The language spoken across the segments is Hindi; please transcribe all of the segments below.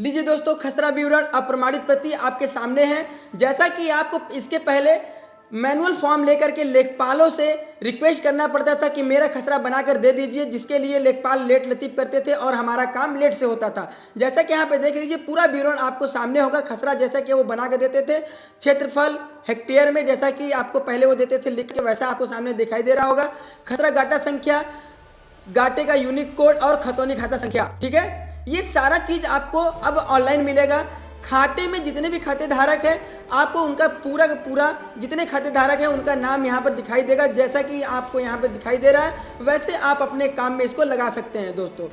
लीजिए दोस्तों, खसरा विवरण अप्रमाणित प्रति आपके सामने है। जैसा कि आपको इसके पहले मैनुअल फॉर्म लेकर के लेखपालों से रिक्वेस्ट करना पड़ता था कि मेरा खसरा बनाकर दे दीजिए, जिसके लिए लेखपाल लेट लतीफ़ करते थे और हमारा काम लेट से होता था। जैसा कि यहाँ पे देख लीजिए, पूरा विवरण आपको सामने होगा। खसरा जैसा कि वो बना के देते थे, क्षेत्रफल हेक्टेयर में, जैसा कि आपको पहले वो देते थे लिख के, वैसा आपको सामने दिखाई दे रहा होगा। खसरा गाटा संख्या, गाटे का यूनिक कोड और खतौनी खाता संख्या, ठीक है। ये सारा चीज़ आपको अब ऑनलाइन मिलेगा। खाते में जितने भी खाते धारक हैं, आपको उनका पूरा का पूरा जितने खाते धारक हैं उनका नाम यहाँ पर दिखाई देगा। जैसा कि आपको यहाँ पर दिखाई दे रहा है, वैसे आप अपने काम में इसको लगा सकते हैं। दोस्तों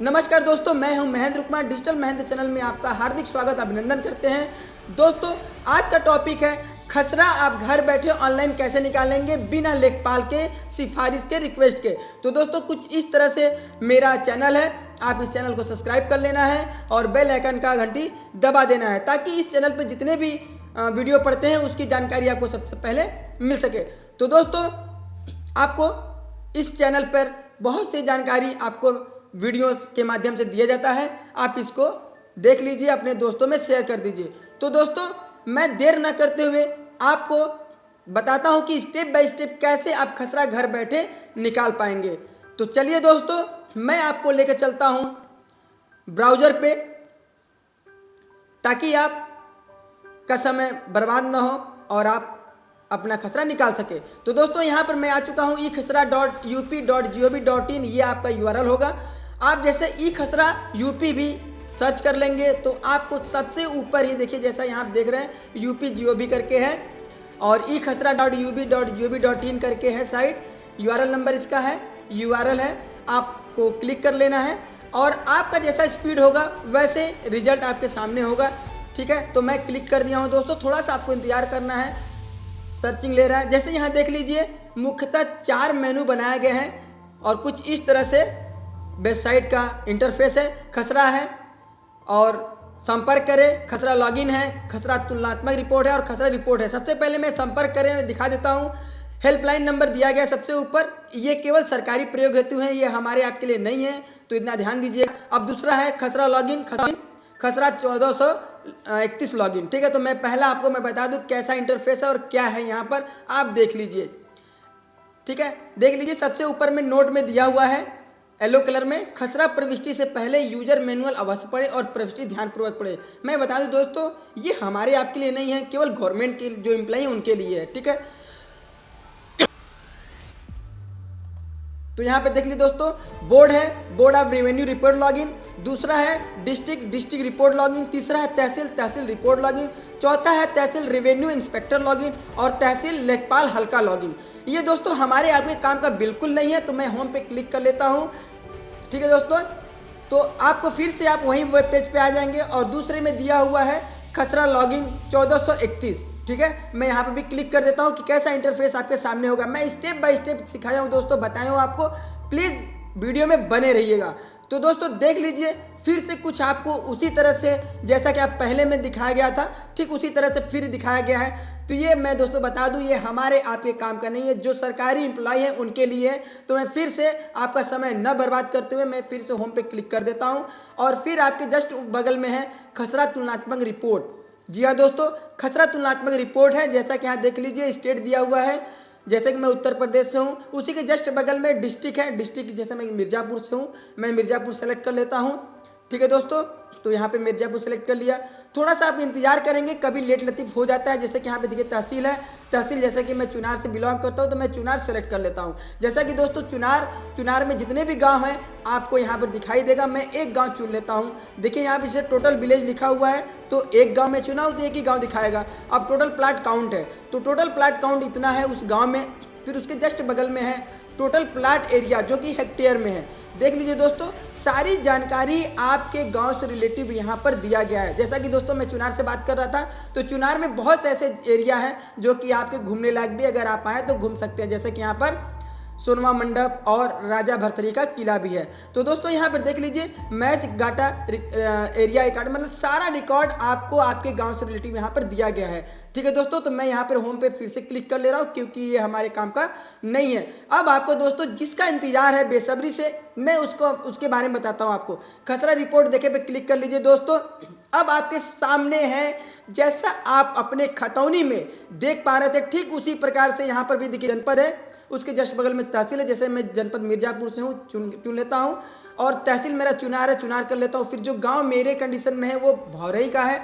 नमस्कार दोस्तों, मैं हूँ महेंद्र कुमार। डिजिटल महेंद्र चैनल में आपका हार्दिक स्वागत, अभिनंदन करते हैं। दोस्तों आज का टॉपिक है खसरा आप घर बैठे ऑनलाइन कैसे निकालेंगे बिना लेखपाल के सिफारिश के, रिक्वेस्ट के। तो दोस्तों कुछ इस तरह से मेरा चैनल है, आप इस चैनल को सब्सक्राइब कर लेना है और बेल आइकन का घंटी दबा देना है, ताकि इस चैनल पे जितने भी वीडियो पढ़ते हैं उसकी जानकारी आपको सबसे पहले मिल सके। तो दोस्तों आपको इस चैनल पर बहुत सी जानकारी आपको वीडियोस के माध्यम से दिया जाता है, आप इसको देख लीजिए, अपने दोस्तों में शेयर कर दीजिए। तो दोस्तों मैं देर न करते हुए आपको बताता हूं कि स्टेप बाय स्टेप कैसे आप खसरा घर बैठे निकाल पाएंगे। तो चलिए दोस्तों, मैं आपको लेकर चलता हूं ब्राउज़र पे, ताकि आप का समय बर्बाद ना हो और आप अपना खसरा निकाल सके। तो दोस्तों यहाँ पर मैं आ चुका हूँ ekhasra.up.gov.in, ये आपका URL होगा। आप जैसे ekhasra.up भी सर्च कर लेंगे तो आपको सबसे ऊपर ही देखिए, जैसा यहाँ आप देख रहे हैं UP.gov करके है और ekhasra.up.gov.in करके है साइट। URL नंबर इसका है, URL है, आपको क्लिक कर लेना है और आपका जैसा स्पीड होगा वैसे रिजल्ट आपके सामने होगा, ठीक है। तो मैं क्लिक कर दिया हूँ दोस्तों, थोड़ा सा आपको इंतजार करना है, सर्चिंग ले रहा है। जैसे यहाँ देख लीजिए, मुख्यतः 4 मेनू बनाए गए हैं और कुछ इस तरह से वेबसाइट का इंटरफेस है। खसरा है और संपर्क करें, खसरा लॉगिन है, खसरा तुलनात्मक रिपोर्ट है और खसरा रिपोर्ट है। सबसे पहले मैं संपर्क करें दिखा देता हूँ। हेल्पलाइन नंबर दिया गया सबसे ऊपर, ये केवल सरकारी प्रयोग हेतु है, ये हमारे आपके लिए नहीं है, तो इतना ध्यान दीजिए। अब दूसरा है खसरा लॉगिन, खसरा 1431 लॉगिन, ठीक है। तो मैं पहला आपको मैं बता दूं कैसा इंटरफेस है और क्या है यहाँ पर, आप देख लीजिए, ठीक है। देख लीजिए सबसे ऊपर में नोट में दिया हुआ है येलो कलर में, खसरा प्रविष्टि से पहले यूजर मैनुअल अवश्य पढ़े और प्रविष्टि ध्यानपूर्वक पढ़े। मैं बता दूं दोस्तों, ये हमारे आपके लिए नहीं है, केवल गवर्नमेंट के जो एम्प्लॉई हैं उनके लिए है, ठीक है। तो यहाँ पे देख लीजिए दोस्तों, बोर्ड है, board of revenue report login. दूसरा है डिस्ट्रिक्ट रिपोर्ट लॉगिन। तीसरा है तहसील रिपोर्ट लॉगिन। चौथा है तहसील रेवेन्यू इंस्पेक्टर लॉगिन और तहसील लेखपाल हल्का लॉगिन। ये दोस्तों हमारे आपके काम का बिल्कुल नहीं है, तो मैं होम पे क्लिक कर लेता हूँ, ठीक है दोस्तों। तो आपको फिर से आप वहीं वेब पेज पे आ जाएंगे और दूसरे में दिया हुआ है खसरा लॉगिन 1431, ठीक है। मैं यहाँ पे भी क्लिक कर देता हूँ कि कैसा इंटरफेस आपके सामने होगा। मैं स्टेप बाय स्टेप सिखाया हूँ दोस्तों, बताया हूँ आपको, प्लीज़ वीडियो में बने रहिएगा। तो दोस्तों देख लीजिए, फिर से कुछ आपको उसी तरह से जैसा कि आप पहले में दिखाया गया था, ठीक उसी तरह से फिर दिखाया गया है। तो ये मैं दोस्तों बता दूं, ये हमारे आपके काम का नहीं है, जो सरकारी एम्प्लॉय हैं उनके लिए है। तो मैं फिर से आपका समय न बर्बाद करते हुए मैं फिर से होम पे क्लिक कर देता हूं और फिर आपके जस्ट बगल में है खसरा तुलनात्मक रिपोर्ट। जी हाँ दोस्तों, खसरा तुलनात्मक रिपोर्ट है। जैसा कि यहाँ देख लीजिए स्टेट दिया हुआ है, जैसे कि मैं उत्तर प्रदेश से हूँ, उसी के जस्ट बगल में डिस्ट्रिक्ट है। डिस्ट्रिक्ट जैसे मैं मिर्ज़ापुर से हूँ, मैं मिर्ज़ापुर सेलेक्ट कर लेता हूँ, ठीक है दोस्तों। तो यहाँ पे मिर्ज़ापुर सेलेक्ट कर लिया। थोड़ा सा आप इंतजार करेंगे, कभी लेट लतीफ़ हो जाता है। जैसे कि यहाँ पे देखिए तहसील है, तहसील जैसे कि मैं चुनार से बिलोंग करता हूँ तो मैं चुनार सेलेक्ट कर लेता हूँ। जैसा कि दोस्तों चुनार में जितने भी गांव हैं आपको यहाँ पर दिखाई देगा। मैं एक गांव चुन लेता हूँ। देखिए यहाँ पीछे टोटल विलेज लिखा हुआ है, तो एक गांव में चुना हो तो एक ही गांव दिखाएगा। अब टोटल प्लाट काउंट है, तो टोटल प्लाट काउंट इतना है उस गाँव में। फिर उसके जस्ट बगल में है टोटल प्लाट एरिया, जो कि हेक्टेयर में है। देख लीजिए दोस्तों, सारी जानकारी आपके गांव से रिलेटिव यहाँ पर दिया गया है। जैसा कि दोस्तों मैं चुनार से बात कर रहा था, तो चुनार में बहुत से ऐसे एरिया हैं जो कि आपके घूमने लायक भी, अगर आप आए तो घूम सकते हैं। जैसे कि यहाँ पर सोनवा मंडप और राजा भरथरी का किला भी है। तो दोस्तों यहाँ पर देख लीजिए मैच गाटा एरिया रिकॉर्ड, मतलब सारा रिकॉर्ड आपको आपके गांव से रिलेटिव यहाँ पर दिया गया है। ठीक है दोस्तों, तो मैं यहाँ पर होम पे फिर से क्लिक कर ले रहा हूँ क्योंकि ये हमारे काम का नहीं है। अब आपको दोस्तों जिसका इंतजार है बेसब्री से, मैं उसके बारे में बताता हूँ आपको। खसरा रिपोर्ट देखे पे क्लिक कर लीजिए दोस्तों। अब आपके सामने है, जैसा आप अपने खतौनी में देख पा रहे थे ठीक उसी प्रकार से यहाँ पर भी देखिए जनपद है, उसके जस्ट बगल में तहसील है। जैसे मैं जनपद मिर्जापुर से हूँ, चुन लेता हूँ और तहसील मेरा चुनार है, चुनार कर लेता हूँ। फिर जो गांव मेरे कंडीशन में है वो भौरई का है,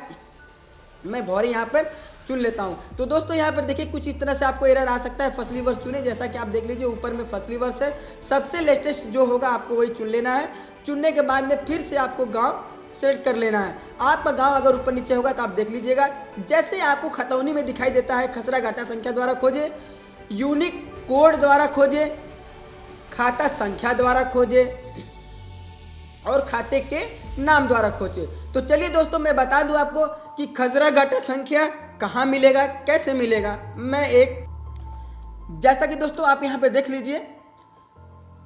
मैं भौरई यहाँ पर चुन लेता हूँ। तो दोस्तों यहाँ पर देखिए कुछ इस तरह से आपको एरर आ सकता है, फसली वर्ष चुने, जैसा कि आप देख लीजिए ऊपर में फसली वर्ष है। सबसे लेटेस्ट जो होगा आपको वही चुन लेना है। चुनने के बाद में फिर से आपको गाँव सेलेक्ट कर लेना है। आपका गांव अगर ऊपर नीचे होगा तो आप देख लीजिएगा। जैसे आपको खतौनी में दिखाई देता है, खसरा घाटा संख्या द्वारा खोजे, यूनिक कोड द्वारा खोजे, खाता संख्या द्वारा खोजे और खाते के नाम द्वारा खोजे। तो चलिए दोस्तों मैं बता दूं आपको कि खसरा घाटा संख्या कहाँ मिलेगा, कैसे मिलेगा। जैसा कि दोस्तों आप यहाँ पे देख लीजिए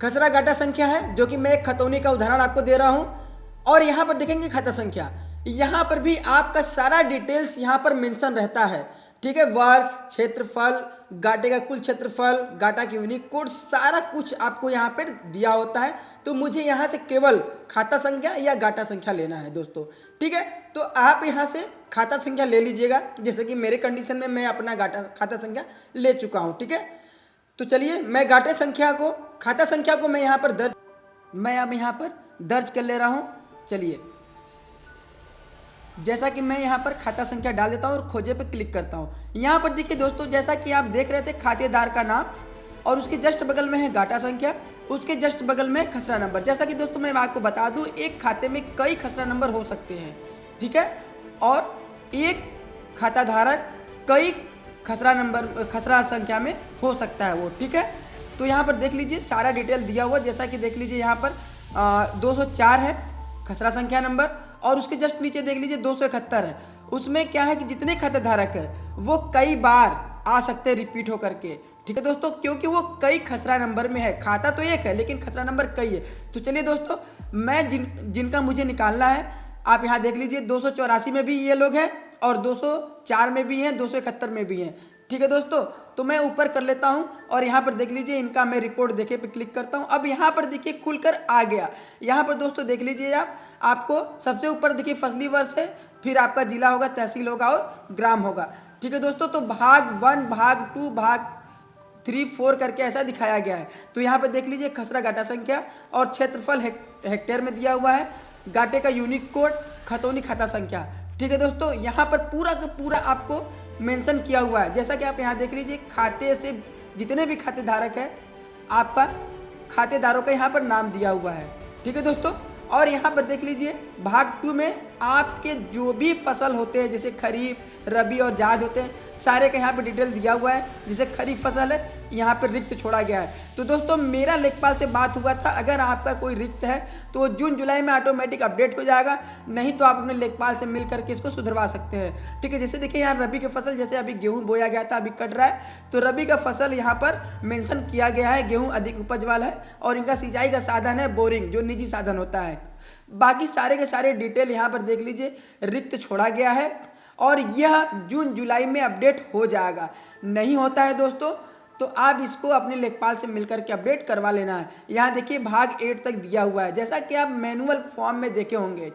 खसरा घाटा संख्या है, जो कि मैं एक खतौनी का उदाहरण आपको दे रहा हूँ। और यहाँ पर देखेंगे खाता संख्या, यहाँ पर भी आपका सारा डिटेल्स यहाँ पर मेंशन रहता है। ठीक है, वर्ष, क्षेत्रफल, गाटे का कुल क्षेत्रफल, गाटा की यूनिक कोड, सारा कुछ आपको यहाँ पर दिया होता है। तो मुझे यहाँ से केवल खाता संख्या या गाटा संख्या लेना है दोस्तों। ठीक है, तो आप यहाँ से खाता संख्या ले लीजिएगा। जैसे कि मेरे कंडीशन में मैं अपना खाता संख्या ले चुका हूँ। ठीक है, तो चलिए मैं खाता संख्या को मैं यहाँ पर दर्ज कर ले रहा हूँ। चलिए, जैसा कि मैं यहाँ पर खाता संख्या डाल देता हूँ और खोजे पे क्लिक करता हूँ। यहाँ पर देखिए दोस्तों, जैसा कि आप देख रहे थे खातेदार का नाम और उसके जस्ट बगल में है गाटा संख्या, उसके जस्ट बगल में खसरा नंबर। जैसा कि दोस्तों मैं आपको बता दूँ, एक खाते में कई खसरा नंबर हो सकते हैं। ठीक है, और एक खाता धारक कई खसरा संख्या में हो सकता है वो। ठीक है, तो यहाँ पर देख लीजिए सारा डिटेल दिया हुआ। जैसा कि देख लीजिए यहाँ पर 204 है खसरा संख्या नंबर और उसके जस्ट नीचे देख लीजिए 271 है। उसमें क्या है कि जितने खाता धारक है वो कई बार आ सकते हैं रिपीट होकर के। ठीक है दोस्तों, क्योंकि वो कई खसरा नंबर में है। खाता तो एक है लेकिन खसरा नंबर कई है। तो चलिए दोस्तों, मैं जिनका मुझे निकालना है, आप यहाँ देख लीजिए 284 में भी ये लोग हैं और 204 में भी हैं, 271 में भी हैं। ठीक है दोस्तों, तो मैं ऊपर कर लेता हूं और यहाँ पर देख लीजिए इनका मैं रिपोर्ट देखे पे क्लिक करता हूं। अब यहाँ पर देखिए खुलकर आ गया। यहाँ पर दोस्तों देख लीजिए आपको सबसे ऊपर देखिए फसली वर्ष है, फिर आपका जिला होगा, तहसील होगा और ग्राम होगा। ठीक है दोस्तों, तो भाग 1, भाग 2, भाग 3, 4 करके ऐसा दिखाया गया है। तो यहाँ पर देख लीजिए खसरा घाटा संख्या और क्षेत्रफल हेक्टेयर में दिया हुआ है, गाटे का यूनिक कोड, खतौनी खाता संख्या। ठीक है दोस्तों, यहाँ पर पूरा का पूरा आपको मेंशन किया हुआ है। जैसा कि आप यहाँ देख लीजिए खाते से जितने भी खाते धारक हैं, आपका खातेदारों का यहाँ पर नाम दिया हुआ है। ठीक है दोस्तों, और यहाँ पर देख लीजिए भाग 2 में आपके जो भी फसल होते हैं, जैसे खरीफ, रबी और जायद होते हैं, सारे का यहाँ पर डिटेल दिया हुआ है। जैसे खरीफ फसल है, यहाँ पर रिक्त छोड़ा गया है। तो दोस्तों मेरा लेखपाल से बात हुआ था, अगर आपका कोई रिक्त है तो जून जुलाई में ऑटोमेटिक अपडेट हो जाएगा, नहीं तो आप अपने लेखपाल से मिल करके इसको सुधरवा सकते हैं। ठीक है, जैसे देखिए यहाँ रबी की फसल, जैसे अभी गेहूँ बोया गया था, अभी कट रहा है, तो रबी का फसल यहाँ पर मेंशन किया गया है। गेहूँ अधिक उपज वाला है और इनका सिंचाई का साधन है बोरिंग, जो निजी साधन होता है। बाकी सारे के सारे डिटेल यहाँ पर देख लीजिए, रिक्त छोड़ा गया है और यह जून जुलाई में अपडेट हो जाएगा। नहीं होता है दोस्तों तो आप इसको अपने लेखपाल से मिलकर के अपडेट करवा लेना है। यहाँ देखिए भाग 8 तक दिया हुआ है, जैसा कि आप मैनुअल फॉर्म में देखे होंगे।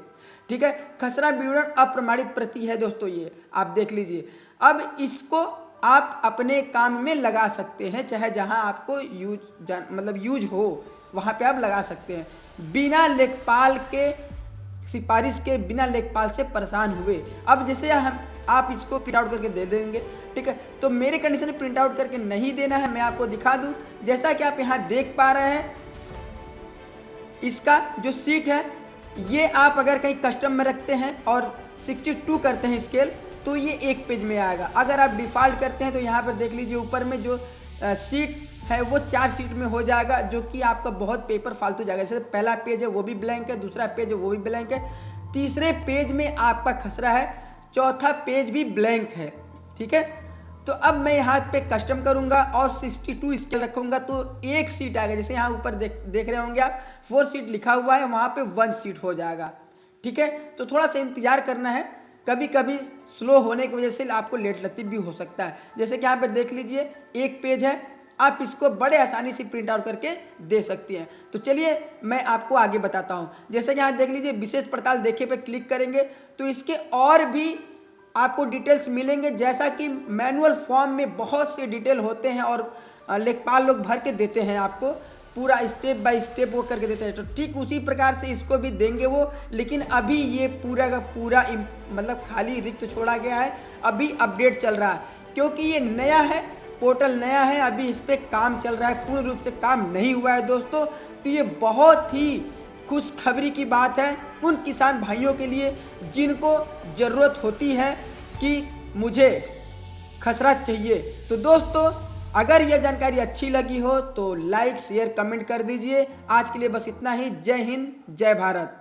ठीक है, खसरा विवरण अप्रमाणित प्रति है दोस्तों, ये आप देख लीजिए। अब इसको आप अपने काम में लगा सकते हैं, चाहे जहाँ आपको यूज हो वहाँ पे आप लगा सकते हैं, बिना लेखपाल के सिफारिश के, बिना लेखपाल से परेशान हुए। अब जैसे आप इसको प्रिंट आउट करके दे देंगे। ठीक है, तो मेरे कंडीशन में प्रिंट आउट करके नहीं देना है, मैं आपको दिखा दूं। जैसा कि आप यहाँ देख पा रहे हैं, इसका जो सीट है ये आप अगर कहीं कस्टम में रखते हैं और 62 करते हैं स्केल, तो ये 1 पेज में आएगा। अगर आप डिफ़ॉल्ट करते हैं तो यहाँ पर देख लीजिए ऊपर में जो सीट है वो 4 सीट में हो जाएगा, जो कि आपका बहुत पेपर फालतू जाएगा। जैसे पहला पेज है वो भी ब्लैंक है, दूसरा पेज है वो भी ब्लैंक है, तीसरे पेज में आपका खसरा है, चौथा पेज भी ब्लैंक है। ठीक है, तो अब मैं यहाँ पे कस्टम करूँगा और 62 स्केल रखूँगा तो एक सीट आएगा। जैसे यहाँ ऊपर देख रहे होंगे आप 4 सीट लिखा हुआ है, वहाँ पे 1 सीट हो जाएगा। ठीक है, तो थोड़ा सा इंतजार करना है, कभी कभी स्लो होने की वजह से आपको लेट लतीफ़ भी हो सकता है। जैसे कि यहाँ पे देख लीजिए एक पेज है, आप इसको बड़े आसानी से प्रिंट आउट करके दे सकती हैं। तो चलिए मैं आपको आगे बताता हूँ। जैसे कि यहाँ देख लीजिए विशेष पड़ताल देखे पे क्लिक करेंगे तो इसके और भी आपको डिटेल्स मिलेंगे। जैसा कि मैनुअल फॉर्म में बहुत से डिटेल होते हैं और लेखपाल लोग भर के देते हैं, आपको पूरा स्टेप बाय स्टेप वो करके देते हैं, तो ठीक उसी प्रकार से इसको भी देंगे वो। लेकिन अभी ये पूरा का पूरा मतलब खाली रिक्त छोड़ा गया है, अभी अपडेट चल रहा है क्योंकि ये नया है, पोर्टल नया है, अभी इस पर काम चल रहा है, पूर्ण रूप से काम नहीं हुआ है दोस्तों। तो ये बहुत ही खुशखबरी की बात है उन किसान भाइयों के लिए जिनको ज़रूरत होती है कि मुझे खसरा चाहिए। तो दोस्तों अगर यह जानकारी अच्छी लगी हो तो लाइक शेयर कमेंट कर दीजिए। आज के लिए बस इतना ही। जय हिंद, जय भारत।